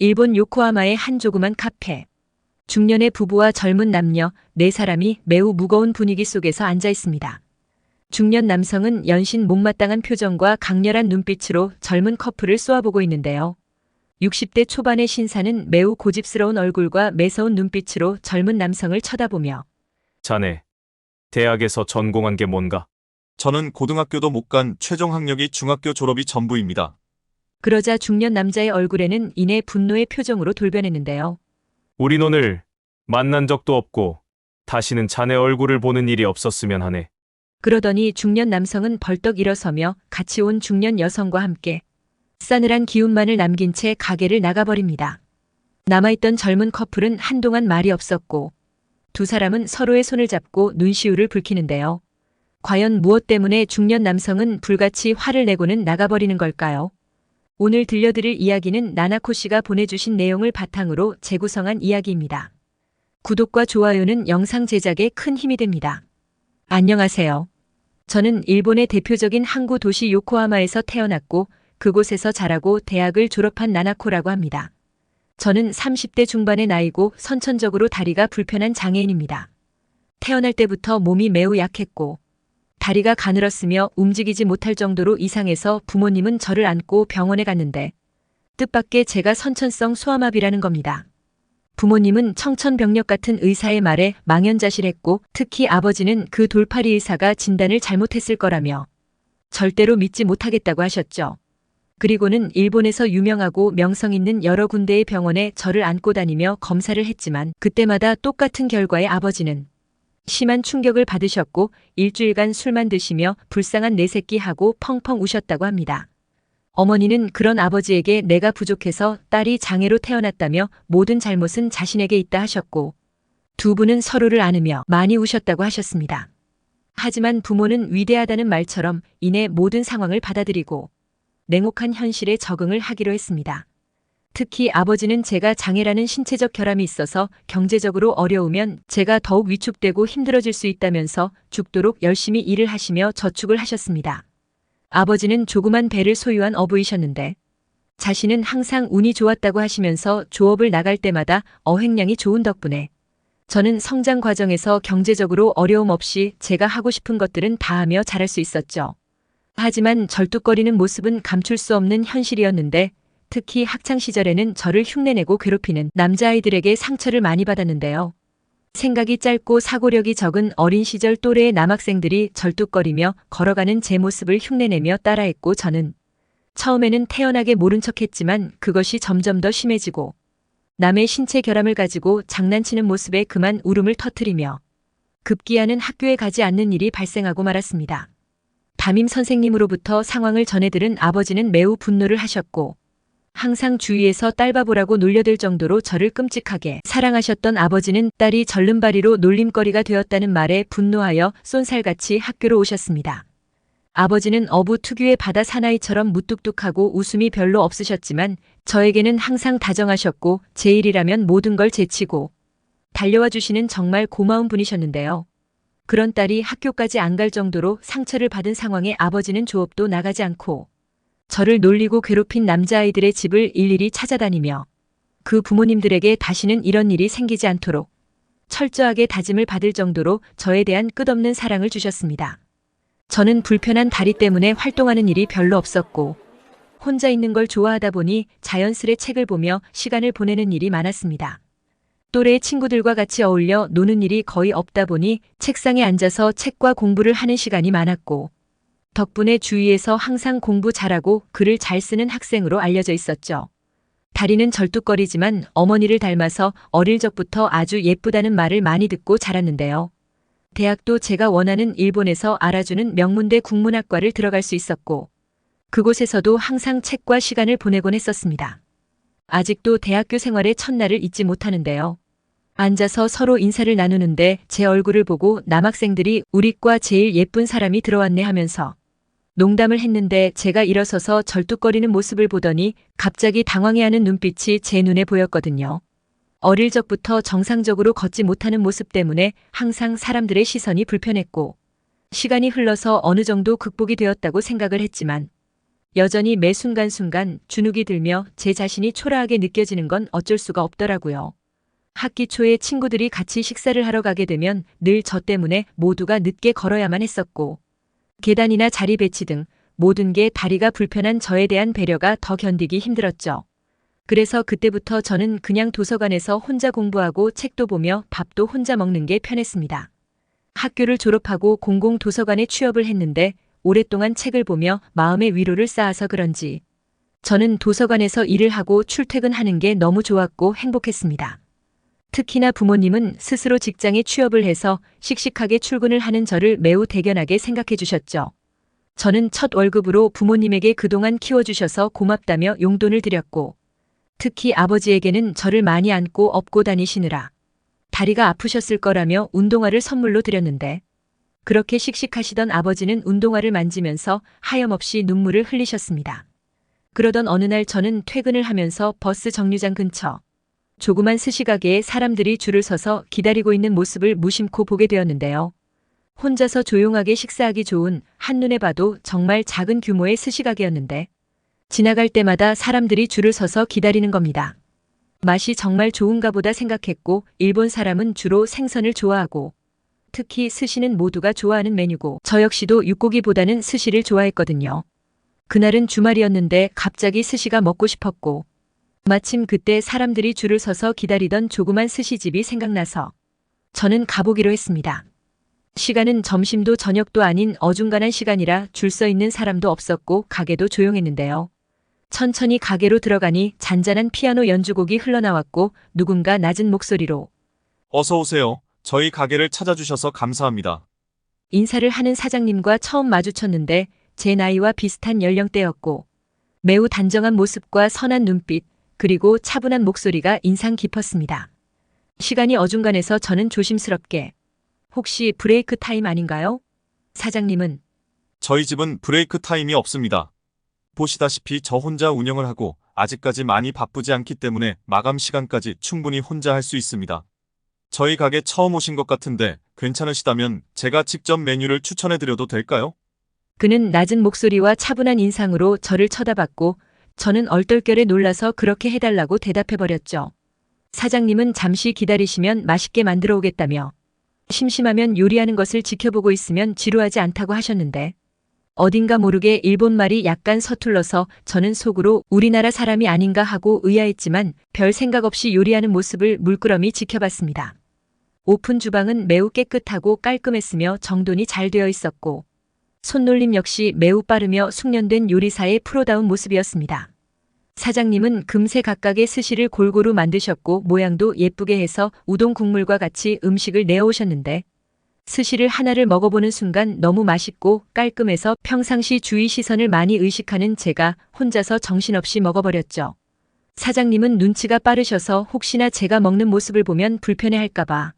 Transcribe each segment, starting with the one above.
일본 요코하마의 한 조그만 카페. 중년의 부부와 젊은 남녀 4사람이 매우 무거운 분위기 속에서 앉아 있습니다. 중년 남성은 연신 못마땅한 표정과 강렬한 눈빛으로 젊은 커플을 쏘아보고 있는데요. 60대 초반의 신사는 매우 고집스러운 얼굴과 매서운 눈빛으로 젊은 남성을 쳐다보며 자네, 대학에서 전공한 게 뭔가? 저는 고등학교도 못 간 최종 학력이 중학교 졸업이 전부입니다. 그러자 중년 남자의 얼굴에는 이내 분노의 표정으로 돌변했는데요. 우린 오늘 만난 적도 없고 다시는 자네 얼굴을 보는 일이 없었으면 하네. 그러더니 중년 남성은 벌떡 일어서며 같이 온 중년 여성과 함께 싸늘한 기운만을 남긴 채 가게를 나가버립니다. 남아있던 젊은 커플은 한동안 말이 없었고 2사람은 서로의 손을 잡고 눈시울을 붉히는데요. 과연 무엇 때문에 중년 남성은 불같이 화를 내고는 나가버리는 걸까요? 오늘 들려드릴 이야기는 나나코 씨가 보내주신 내용을 바탕으로 재구성한 이야기입니다. 구독과 좋아요는 영상 제작에 큰 힘이 됩니다. 안녕하세요. 저는 일본의 대표적인 항구 도시 요코하마에서 태어났고 그곳에서 자라고 대학을 졸업한 나나코라고 합니다. 저는 30대 중반의 나이고 선천적으로 다리가 불편한 장애인입니다. 태어날 때부터 몸이 매우 약했고 다리가 가늘었으며 움직이지 못할 정도로 이상해서 부모님은 저를 안고 병원에 갔는데 뜻밖의 제가 선천성 소아마비라는 겁니다. 부모님은 청천벽력 같은 의사의 말에 망연자실했고 특히 아버지는 그 돌팔이 의사가 진단을 잘못했을 거라며 절대로 믿지 못하겠다고 하셨죠. 그리고는 일본에서 유명하고 명성 있는 여러 군데의 병원에 저를 안고 다니며 검사를 했지만 그때마다 똑같은 결과에 아버지는 심한 충격을 받으셨고 일주일간 술만 드시며 불쌍한 내 새끼 하고 펑펑 우셨다고 합니다. 어머니는 그런 아버지에게 내가 부족해서 딸이 장애로 태어났다며 모든 잘못은 자신에게 있다 하셨고 2분은 서로를 안으며 많이 우셨다고 하셨습니다. 하지만 부모는 위대하다는 말처럼 이내 모든 상황을 받아들이고 냉혹한 현실에 적응을 하기로 했습니다. 특히 아버지는 제가 장애라는 신체적 결함이 있어서 경제적으로 어려우면 제가 더욱 위축되고 힘들어질 수 있다면서 죽도록 열심히 일을 하시며 저축을 하셨습니다. 아버지는 조그만 배를 소유한 어부이셨는데 자신은 항상 운이 좋았다고 하시면서 조업을 나갈 때마다 어획량이 좋은 덕분에 저는 성장 과정에서 경제적으로 어려움 없이 제가 하고 싶은 것들은 다 하며 잘할 수 있었죠. 하지만 절뚝거리는 모습은 감출 수 없는 현실이었는데 특히 학창시절에는 저를 흉내내고 괴롭히는 남자아이들에게 상처를 많이 받았는데요. 생각이 짧고 사고력이 적은 어린 시절 또래의 남학생들이 절뚝거리며 걸어가는 제 모습을 흉내내며 따라했고 저는 처음에는 태연하게 모른 척했지만 그것이 점점 더 심해지고 남의 신체 결함을 가지고 장난치는 모습에 그만 울음을 터뜨리며 급기야는 학교에 가지 않는 일이 발생하고 말았습니다. 담임 선생님으로부터 상황을 전해들은 아버지는 매우 분노를 하셨고 항상 주위에서 딸바보라고 놀려댈 정도로 저를 끔찍하게 사랑하셨던 아버지는 딸이 절름발이로 놀림거리가 되었다는 말에 분노하여 쏜살같이 학교로 오셨습니다. 아버지는 어부 특유의 바다 사나이처럼 무뚝뚝하고 웃음이 별로 없으셨지만 저에게는 항상 다정하셨고 제 일이라면 모든 걸 제치고 달려와 주시는 정말 고마운 분이셨는데요. 그런 딸이 학교까지 안 갈 정도로 상처를 받은 상황에 아버지는 조업도 나가지 않고 저를 놀리고 괴롭힌 남자아이들의 집을 일일이 찾아다니며 그 부모님들에게 다시는 이런 일이 생기지 않도록 철저하게 다짐을 받을 정도로 저에 대한 끝없는 사랑을 주셨습니다. 저는 불편한 다리 때문에 활동하는 일이 별로 없었고 혼자 있는 걸 좋아하다 보니 자연스레 책을 보며 시간을 보내는 일이 많았습니다. 또래의 친구들과 같이 어울려 노는 일이 거의 없다 보니 책상에 앉아서 책과 공부를 하는 시간이 많았고 덕분에 주위에서 항상 공부 잘하고 글을 잘 쓰는 학생으로 알려져 있었죠. 다리는 절뚝거리지만 어머니를 닮아서 어릴 적부터 아주 예쁘다는 말을 많이 듣고 자랐는데요. 대학도 제가 원하는 일본에서 알아주는 명문대 국문학과를 들어갈 수 있었고 그곳에서도 항상 책과 시간을 보내곤 했었습니다. 아직도 대학교 생활의 첫날을 잊지 못하는데요. 앉아서 서로 인사를 나누는데 제 얼굴을 보고 남학생들이 우리 과 제일 예쁜 사람이 들어왔네 하면서 농담을 했는데 제가 일어서서 절뚝거리는 모습을 보더니 갑자기 당황해하는 눈빛이 제 눈에 보였거든요. 어릴 적부터 정상적으로 걷지 못하는 모습 때문에 항상 사람들의 시선이 불편했고 시간이 흘러서 어느 정도 극복이 되었다고 생각을 했지만 여전히 매 순간순간 주눅이 들며 제 자신이 초라하게 느껴지는 건 어쩔 수가 없더라고요. 학기 초에 친구들이 같이 식사를 하러 가게 되면 늘 저 때문에 모두가 늦게 걸어야만 했었고, 계단이나 자리 배치 등 모든 게 다리가 불편한 저에 대한 배려가 더 견디기 힘들었죠. 그래서 그때부터 저는 그냥 도서관에서 혼자 공부하고 책도 보며 밥도 혼자 먹는 게 편했습니다. 학교를 졸업하고 공공도서관에 취업을 했는데 오랫동안 책을 보며 마음의 위로를 쌓아서 그런지 저는 도서관에서 일을 하고 출퇴근하는 게 너무 좋았고 행복했습니다. 특히나 부모님은 스스로 직장에 취업을 해서 씩씩하게 출근을 하는 저를 매우 대견하게 생각해 주셨죠. 저는 첫 월급으로 부모님에게 그동안 키워주셔서 고맙다며 용돈을 드렸고, 특히 아버지에게는 저를 많이 안고 업고 다니시느라 다리가 아프셨을 거라며 운동화를 선물로 드렸는데, 그렇게 씩씩하시던 아버지는 운동화를 만지면서 하염없이 눈물을 흘리셨습니다. 그러던 어느 날 저는 퇴근을 하면서 버스 정류장 근처 조그만 스시가게에 사람들이 줄을 서서 기다리고 있는 모습을 무심코 보게 되었는데요. 혼자서 조용하게 식사하기 좋은 한눈에 봐도 정말 작은 규모의 스시가게였는데 지나갈 때마다 사람들이 줄을 서서 기다리는 겁니다. 맛이 정말 좋은가 보다 생각했고, 일본 사람은 주로 생선을 좋아하고 특히 스시는 모두가 좋아하는 메뉴고 저 역시도 육고기보다는 스시를 좋아했거든요. 그날은 주말이었는데 갑자기 스시가 먹고 싶었고, 마침 그때 사람들이 줄을 서서 기다리던 조그만 스시집이 생각나서 저는 가보기로 했습니다. 시간은 점심도 저녁도 아닌 어중간한 시간이라 줄 서 있는 사람도 없었고 가게도 조용했는데요. 천천히 가게로 들어가니 잔잔한 피아노 연주곡이 흘러나왔고 누군가 낮은 목소리로 어서 오세요. 저희 가게를 찾아주셔서 감사합니다. 인사를 하는 사장님과 처음 마주쳤는데 제 나이와 비슷한 연령대였고 매우 단정한 모습과 선한 눈빛, 그리고 차분한 목소리가 인상 깊었습니다. 시간이 어중간해서 저는 조심스럽게 혹시 브레이크 타임 아닌가요? 사장님은 저희 집은 브레이크 타임이 없습니다. 보시다시피 저 혼자 운영을 하고 아직까지 많이 바쁘지 않기 때문에 마감 시간까지 충분히 혼자 할 수 있습니다. 저희 가게 처음 오신 것 같은데 괜찮으시다면 제가 직접 메뉴를 추천해드려도 될까요? 그는 낮은 목소리와 차분한 인상으로 저를 쳐다봤고 저는 얼떨결에 놀라서 그렇게 해달라고 대답해버렸죠. 사장님은 잠시 기다리시면 맛있게 만들어 오겠다며 심심하면 요리하는 것을 지켜보고 있으면 지루하지 않다고 하셨는데 어딘가 모르게 일본말이 약간 서툴러서 저는 속으로 우리나라 사람이 아닌가 하고 의아했지만 별 생각 없이 요리하는 모습을 물끄러미 지켜봤습니다. 오픈 주방은 매우 깨끗하고 깔끔했으며 정돈이 잘 되어 있었고 손놀림 역시 매우 빠르며 숙련된 요리사의 프로다운 모습이었습니다. 사장님은 금세 각각의 스시를 골고루 만드셨고 모양도 예쁘게 해서 우동 국물과 같이 음식을 내어오셨는데 스시를 하나를 먹어보는 순간 너무 맛있고 깔끔해서 평상시 주위 시선을 많이 의식하는 제가 혼자서 정신없이 먹어버렸죠. 사장님은 눈치가 빠르셔서 혹시나 제가 먹는 모습을 보면 불편해할까봐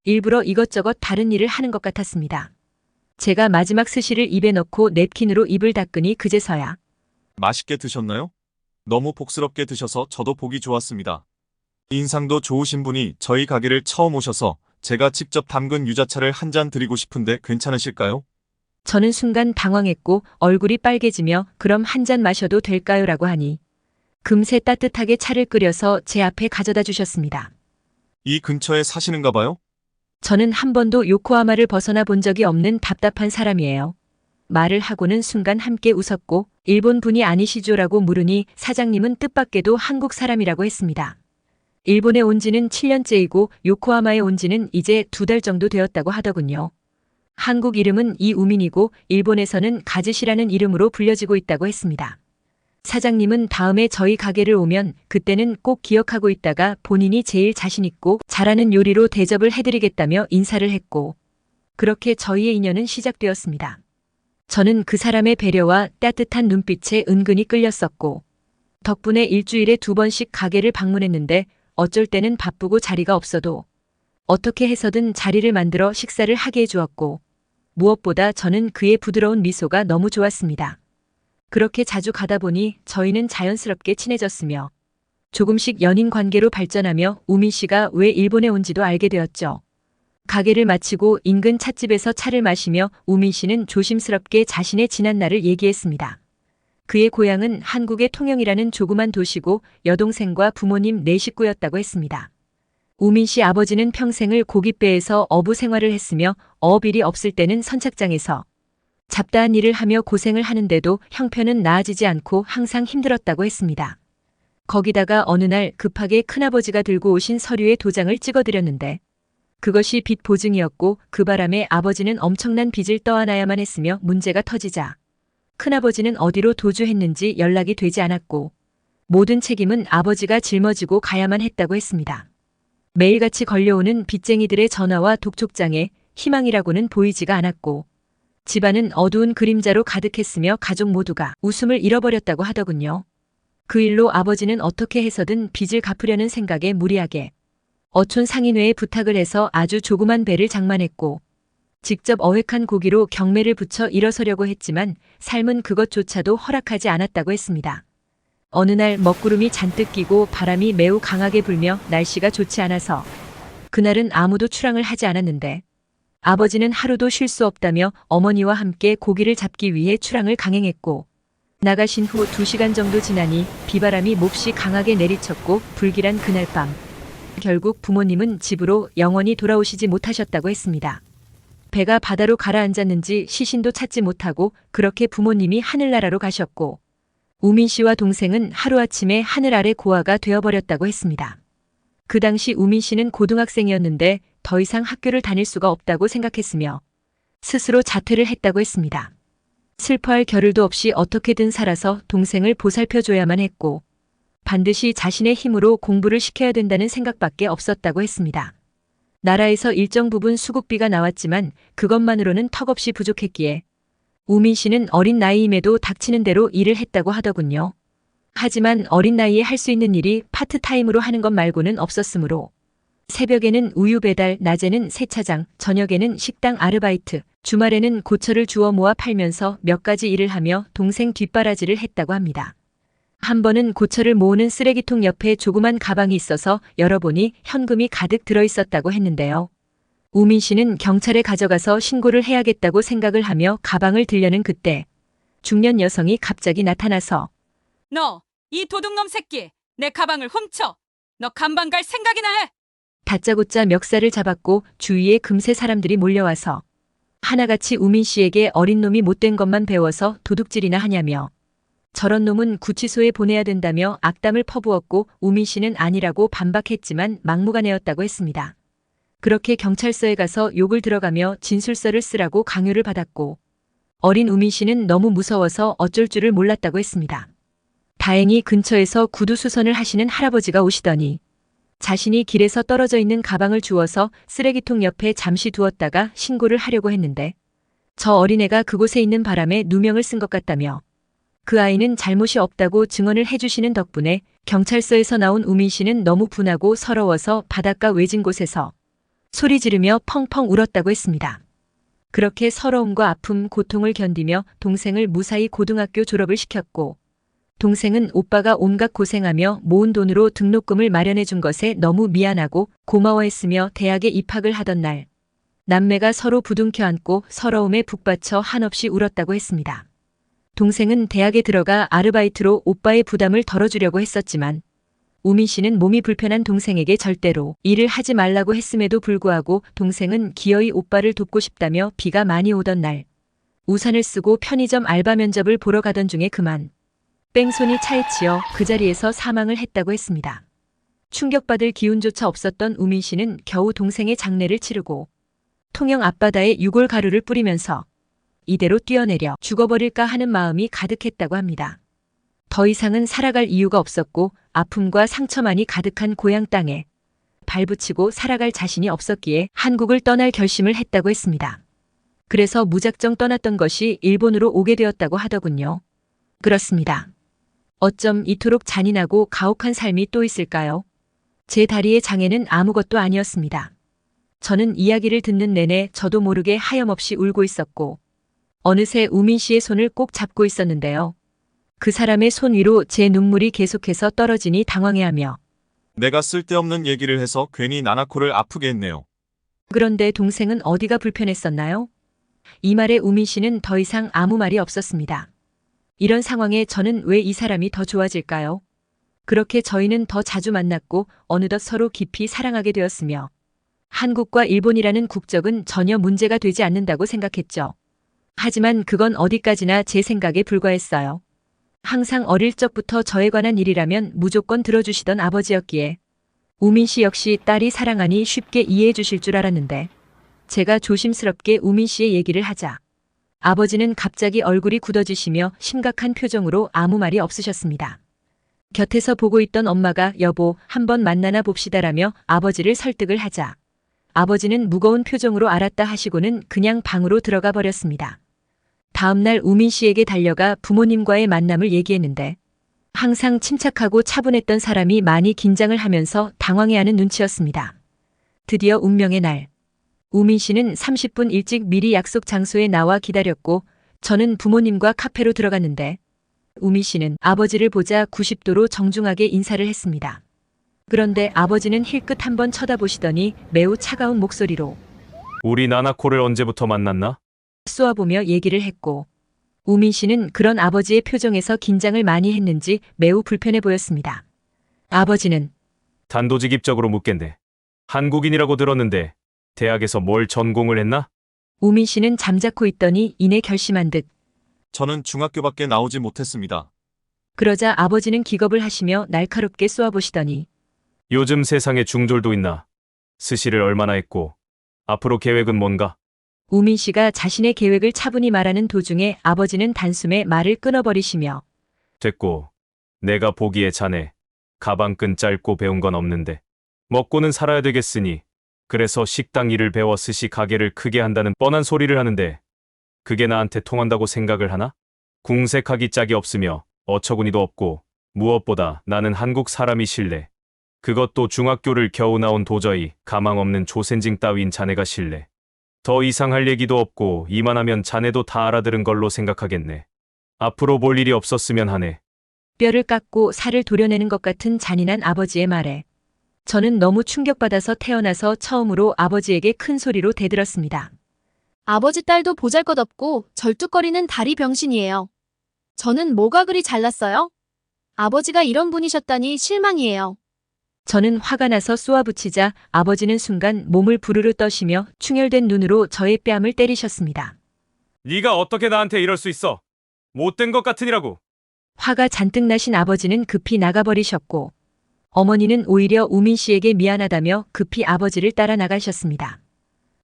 일부러 이것저것 다른 일을 하는 것 같았습니다. 제가 마지막 스시를 입에 넣고 냅킨으로 입을 닦으니 그제서야 맛있게 드셨나요? 너무 복스럽게 드셔서 저도 보기 좋았습니다. 인상도 좋으신 분이 저희 가게를 처음 오셔서 제가 직접 담근 유자차를 한 잔 드리고 싶은데 괜찮으실까요? 저는 순간 당황했고 얼굴이 빨개지며 그럼 한 잔 마셔도 될까요? 라고 하니 금세 따뜻하게 차를 끓여서 제 앞에 가져다 주셨습니다. 이 근처에 사시는가 봐요? 저는 한 번도 요코하마를 벗어나 본 적이 없는 답답한 사람이에요. 말을 하고는 순간 함께 웃었고 일본 분이 아니시죠라고 물으니 사장님은 뜻밖에도 한국 사람이라고 했습니다. 일본에 온 지는 7년째이고 요코하마에 온 지는 이제 2달 정도 되었다고 하더군요. 한국 이름은 이우민이고 일본에서는 가즈시라는 이름으로 불려지고 있다고 했습니다. 사장님은 다음에 저희 가게를 오면 그때는 꼭 기억하고 있다가 본인이 제일 자신있고 잘하는 요리로 대접을 해드리겠다며 인사를 했고 그렇게 저희의 인연은 시작되었습니다. 저는 그 사람의 배려와 따뜻한 눈빛에 은근히 끌렸었고 덕분에 일주일에 2번씩 가게를 방문했는데 어쩔 때는 바쁘고 자리가 없어도 어떻게 해서든 자리를 만들어 식사를 하게 해주었고 무엇보다 저는 그의 부드러운 미소가 너무 좋았습니다. 그렇게 자주 가다 보니 저희는 자연스럽게 친해졌으며 조금씩 연인 관계로 발전하며 우민 씨가 왜 일본에 온지도 알게 되었죠. 가게를 마치고 인근 찻집에서 차를 마시며 우민 씨는 조심스럽게 자신의 지난 날을 얘기했습니다. 그의 고향은 한국의 통영이라는 조그만 도시고 여동생과 부모님 4식구였다고 했습니다. 우민 씨 아버지는 평생을 고깃배에서 어부 생활을 했으며 어업일이 없을 때는 선착장에서 잡다한 일을 하며 고생을 하는데도 형편은 나아지지 않고 항상 힘들었다고 했습니다. 거기다가 어느 날 급하게 큰아버지가 들고 오신 서류에 도장을 찍어드렸는데 그것이 빚 보증이었고 그 바람에 아버지는 엄청난 빚을 떠안아야만 했으며 문제가 터지자 큰아버지는 어디로 도주했는지 연락이 되지 않았고 모든 책임은 아버지가 짊어지고 가야만 했다고 했습니다. 매일같이 걸려오는 빚쟁이들의 전화와 독촉장에 희망이라고는 보이지가 않았고 집안은 어두운 그림자로 가득했으며 가족 모두가 웃음을 잃어버렸다고 하더군요. 그 일로 아버지는 어떻게 해서든 빚을 갚으려는 생각에 무리하게 어촌 상인회에 부탁을 해서 아주 조그만 배를 장만했고 직접 어획한 고기로 경매를 붙여 일어서려고 했지만 삶은 그것조차도 허락하지 않았다고 했습니다. 어느 날 먹구름이 잔뜩 끼고 바람이 매우 강하게 불며 날씨가 좋지 않아서 그날은 아무도 출항을 하지 않았는데 아버지는 하루도 쉴 수 없다며 어머니와 함께 고기를 잡기 위해 출항을 강행했고 나가신 후 2시간 정도 지나니 비바람이 몹시 강하게 내리쳤고 불길한 그날 밤 결국 부모님은 집으로 영원히 돌아오시지 못하셨다고 했습니다. 배가 바다로 가라앉았는지 시신도 찾지 못하고 그렇게 부모님이 하늘나라로 가셨고 우민 씨와 동생은 하루아침에 하늘 아래 고아가 되어버렸다고 했습니다. 그 당시 우민 씨는 고등학생이었는데 더 이상 학교를 다닐 수가 없다고 생각했으며 스스로 자퇴를 했다고 했습니다. 슬퍼할 겨를도 없이 어떻게든 살아서 동생을 보살펴줘야만 했고 반드시 자신의 힘으로 공부를 시켜야 된다는 생각밖에 없었다고 했습니다. 나라에서 일정 부분 수국비가 나왔지만 그것만으로는 턱없이 부족했기에 우민 씨는 어린 나이임에도 닥치는 대로 일을 했다고 하더군요. 하지만 어린 나이에 할 수 있는 일이 파트타임으로 하는 것 말고는 없었으므로 새벽에는 우유 배달, 낮에는 세차장, 저녁에는 식당 아르바이트, 주말에는 고철을 주워 모아 팔면서 몇 가지 일을 하며 동생 뒷바라지를 했다고 합니다. 한 번은 고철을 모으는 쓰레기통 옆에 조그만 가방이 있어서 열어보니 현금이 가득 들어있었다고 했는데요. 우민 씨는 경찰에 가져가서 신고를 해야겠다고 생각을 하며 가방을 들려는 그때 중년 여성이 갑자기 나타나서 너, 이 도둑놈 새끼, 내 가방을 훔쳐! 너 감방 갈 생각이나 해! 다짜고짜 멱살을 잡았고 주위에 금세 사람들이 몰려와서 하나같이 우민 씨에게 어린 놈이 못된 것만 배워서 도둑질이나 하냐며 저런 놈은 구치소에 보내야 된다며 악담을 퍼부었고 우민 씨는 아니라고 반박했지만 막무가내였다고 했습니다. 그렇게 경찰서에 가서 욕을 들어가며 진술서를 쓰라고 강요를 받았고 어린 우민 씨는 너무 무서워서 어쩔 줄을 몰랐다고 했습니다. 다행히 근처에서 구두 수선을 하시는 할아버지가 오시더니 자신이 길에서 떨어져 있는 가방을 주워서 쓰레기통 옆에 잠시 두었다가 신고를 하려고 했는데 저 어린애가 그곳에 있는 바람에 누명을 쓴 것 같다며 그 아이는 잘못이 없다고 증언을 해주시는 덕분에 경찰서에서 나온 우민 씨는 너무 분하고 서러워서 바닷가 외진 곳에서 소리 지르며 펑펑 울었다고 했습니다. 그렇게 서러움과 아픔, 고통을 견디며 동생을 무사히 고등학교 졸업을 시켰고 동생은 오빠가 온갖 고생하며 모은 돈으로 등록금을 마련해 준 것에 너무 미안하고 고마워했으며 대학에 입학을 하던 날 남매가 서로 부둥켜 안고 서러움에 북받쳐 한없이 울었다고 했습니다. 동생은 대학에 들어가 아르바이트로 오빠의 부담을 덜어주려고 했었지만 우민 씨는 몸이 불편한 동생에게 절대로 일을 하지 말라고 했음에도 불구하고 동생은 기어이 오빠를 돕고 싶다며 비가 많이 오던 날 우산을 쓰고 편의점 알바 면접을 보러 가던 중에 그만 뺑소니 차에 치여 그 자리에서 사망을 했다고 했습니다. 충격받을 기운조차 없었던 우민 씨는 겨우 동생의 장례를 치르고 통영 앞바다에 유골 가루를 뿌리면서 이대로 뛰어내려 죽어버릴까 하는 마음이 가득했다고 합니다. 더 이상은 살아갈 이유가 없었고 아픔과 상처만이 가득한 고향 땅에 발붙이고 살아갈 자신이 없었기에 한국을 떠날 결심을 했다고 했습니다. 그래서 무작정 떠났던 것이 일본으로 오게 되었다고 하더군요. 그렇습니다. 어쩜 이토록 잔인하고 가혹한 삶이 또 있을까요? 제 다리의 장애는 아무것도 아니었습니다. 저는 이야기를 듣는 내내 저도 모르게 하염없이 울고 있었고 어느새 우민 씨의 손을 꼭 잡고 있었는데요. 그 사람의 손 위로 제 눈물이 계속해서 떨어지니 당황해하며 내가 쓸데없는 얘기를 해서 괜히 나나코를 아프게 했네요. 그런데 동생은 어디가 불편했었나요? 이 말에 우민 씨는 더 이상 아무 말이 없었습니다. 이런 상황에 저는 왜 이 사람이 더 좋아질까요? 그렇게 저희는 더 자주 만났고 어느덧 서로 깊이 사랑하게 되었으며 한국과 일본이라는 국적은 전혀 문제가 되지 않는다고 생각했죠. 하지만 그건 어디까지나 제 생각에 불과했어요. 항상 어릴 적부터 저에 관한 일이라면 무조건 들어주시던 아버지였기에 우민 씨 역시 딸이 사랑하니 쉽게 이해해 주실 줄 알았는데 제가 조심스럽게 우민 씨의 얘기를 하자 아버지는 갑자기 얼굴이 굳어지시며 심각한 표정으로 아무 말이 없으셨습니다. 곁에서 보고 있던 엄마가 여보, 한번 만나나 봅시다라며 아버지를 설득을 하자 아버지는 무거운 표정으로 알았다 하시고는 그냥 방으로 들어가 버렸습니다. 다음날 우민 씨에게 달려가 부모님과의 만남을 얘기했는데 항상 침착하고 차분했던 사람이 많이 긴장을 하면서 당황해하는 눈치였습니다. 드디어 운명의 날. 우민 씨는 30분 일찍 미리 약속 장소에 나와 기다렸고 저는 부모님과 카페로 들어갔는데 우민 씨는 아버지를 보자 90도로 정중하게 인사를 했습니다. 그런데 아버지는 힐끗 한번 쳐다보시더니 매우 차가운 목소리로 우리 나나코를 언제부터 만났나? 쏘아보며 얘기를 했고 우민 씨는 그런 아버지의 표정에서 긴장을 많이 했는지 매우 불편해 보였습니다. 아버지는 단도직입적으로 묻겠네. 한국인이라고 들었는데 대학에서 뭘 전공을 했나? 우민 씨는 잠자코 있더니 이내 결심한 듯 저는 중학교밖에 나오지 못했습니다. 그러자 아버지는 기겁을 하시며 날카롭게 쏘아보시더니 요즘 세상에 중졸도 있나? 스시를 얼마나 했고 앞으로 계획은 뭔가? 우민 씨가 자신의 계획을 차분히 말하는 도중에 아버지는 단숨에 말을 끊어버리시며 됐고 내가 보기에 자네 가방끈 짧고 배운 건 없는데 먹고는 살아야 되겠으니 그래서 식당 일을 배워 스시 가게를 크게 한다는 뻔한 소리를 하는데 그게 나한테 통한다고 생각을 하나? 궁색하기 짝이 없으며 어처구니도 없고 무엇보다 나는 한국 사람이 싫네. 그것도 중학교를 겨우 나온 도저히 가망 없는 조센징 따윈 자네가 싫네. 더 이상 할 얘기도 없고 이만하면 자네도 다 알아들은 걸로 생각하겠네. 앞으로 볼 일이 없었으면 하네. 뼈를 깎고 살을 도려내는 것 같은 잔인한 아버지의 말에 저는 너무 충격받아서 태어나서 처음으로 아버지에게 큰 소리로 대들었습니다. 아버지 딸도 보잘것없고 절뚝거리는 다리 병신이에요. 저는 뭐가 그리 잘났어요? 아버지가 이런 분이셨다니 실망이에요. 저는 화가 나서 쏘아붙이자 아버지는 순간 몸을 부르르 떠시며 충혈된 눈으로 저의 뺨을 때리셨습니다. 네가 어떻게 나한테 이럴 수 있어? 못된 것 같으니라고. 화가 잔뜩 나신 아버지는 급히 나가버리셨고 어머니는 오히려 우민 씨에게 미안하다며 급히 아버지를 따라 나가셨습니다.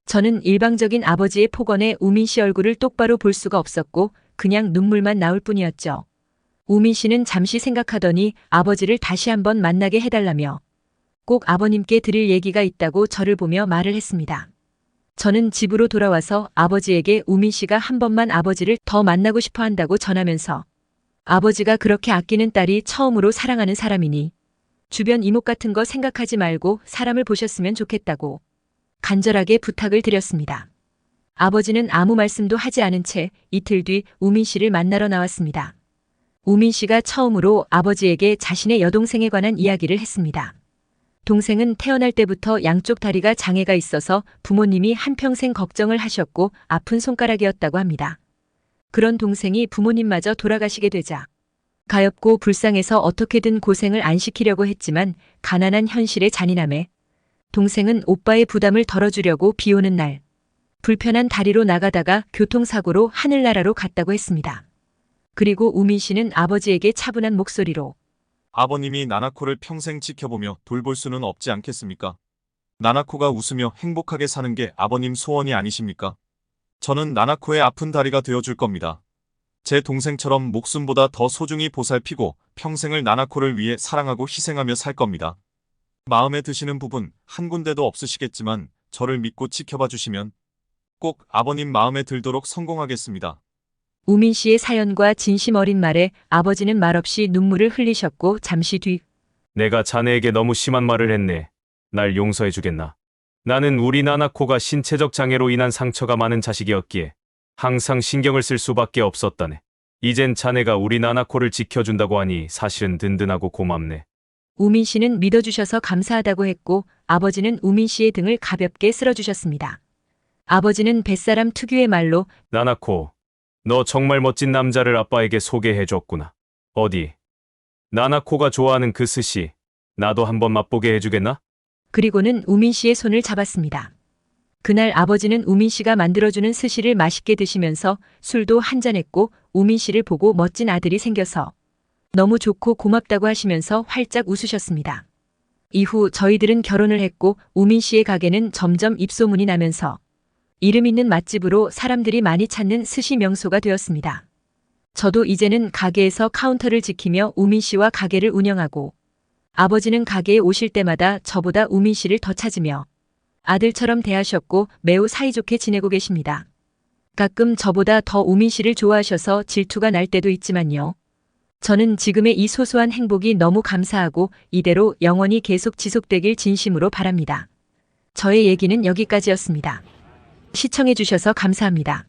저는 일방적인 아버지의 폭언에 우민 씨 얼굴을 똑바로 볼 수가 없었고 그냥 눈물만 나올 뿐이었죠. 우민 씨는 잠시 생각하더니 아버지를 다시 한번 만나게 해달라며 꼭 아버님께 드릴 얘기가 있다고 저를 보며 말을 했습니다. 저는 집으로 돌아와서 아버지에게 우민 씨가 한 번만 아버지를 더 만나고 싶어 한다고 전하면서 아버지가 그렇게 아끼는 딸이 처음으로 사랑하는 사람이니 주변 이목 같은 거 생각하지 말고 사람을 보셨으면 좋겠다고 간절하게 부탁을 드렸습니다. 아버지는 아무 말씀도 하지 않은 채 이틀 뒤 우민 씨를 만나러 나왔습니다. 우민 씨가 처음으로 아버지에게 자신의 여동생에 관한 이야기를 했습니다. 동생은 태어날 때부터 양쪽 다리가 장애가 있어서 부모님이 한평생 걱정을 하셨고 아픈 손가락이었다고 합니다. 그런 동생이 부모님마저 돌아가시게 되자 가엾고 불쌍해서 어떻게든 고생을 안 시키려고 했지만 가난한 현실의 잔인함에 동생은 오빠의 부담을 덜어주려고 비 오는 날 불편한 다리로 나가다가 교통사고로 하늘나라로 갔다고 했습니다. 그리고 우민 씨는 아버지에게 차분한 목소리로 아버님이 나나코를 평생 지켜보며 돌볼 수는 없지 않겠습니까? 나나코가 웃으며 행복하게 사는 게 아버님 소원이 아니십니까? 저는 나나코의 아픈 다리가 되어줄 겁니다. 제 동생처럼 목숨보다 더 소중히 보살피고 평생을 나나코를 위해 사랑하고 희생하며 살 겁니다. 마음에 드시는 부분 한 군데도 없으시겠지만 저를 믿고 지켜봐 주시면 꼭 아버님 마음에 들도록 성공하겠습니다. 우민 씨의 사연과 진심 어린 말에 아버지는 말없이 눈물을 흘리셨고 잠시 뒤 내가 자네에게 너무 심한 말을 했네. 날 용서해 주겠나? 나는 우리 나나코가 신체적 장애로 인한 상처가 많은 자식이었기에 항상 신경을 쓸 수밖에 없었다네. 이젠 자네가 우리 나나코를 지켜준다고 하니 사실은 든든하고 고맙네. 우민 씨는 믿어주셔서 감사하다고 했고 아버지는 우민 씨의 등을 가볍게 쓸어주셨습니다. 아버지는 뱃사람 특유의 말로 나나코, 너 정말 멋진 남자를 아빠에게 소개해줬구나. 어디? 나나코가 좋아하는 그 스시, 나도 한번 맛보게 해주겠나? 그리고는 우민 씨의 손을 잡았습니다. 그날 아버지는 우민 씨가 만들어주는 스시를 맛있게 드시면서 술도 한잔했고 우민 씨를 보고 멋진 아들이 생겨서 너무 좋고 고맙다고 하시면서 활짝 웃으셨습니다. 이후 저희들은 결혼을 했고 우민 씨의 가게는 점점 입소문이 나면서 이름 있는 맛집으로 사람들이 많이 찾는 스시 명소가 되었습니다. 저도 이제는 가게에서 카운터를 지키며 우민 씨와 가게를 운영하고 아버지는 가게에 오실 때마다 저보다 우민 씨를 더 찾으며 아들처럼 대하셨고 매우 사이좋게 지내고 계십니다. 가끔 저보다 더 우민 씨를 좋아하셔서 질투가 날 때도 있지만요. 저는 지금의 이 소소한 행복이 너무 감사하고 이대로 영원히 계속 지속되길 진심으로 바랍니다. 저의 얘기는 여기까지였습니다. 시청해주셔서 감사합니다.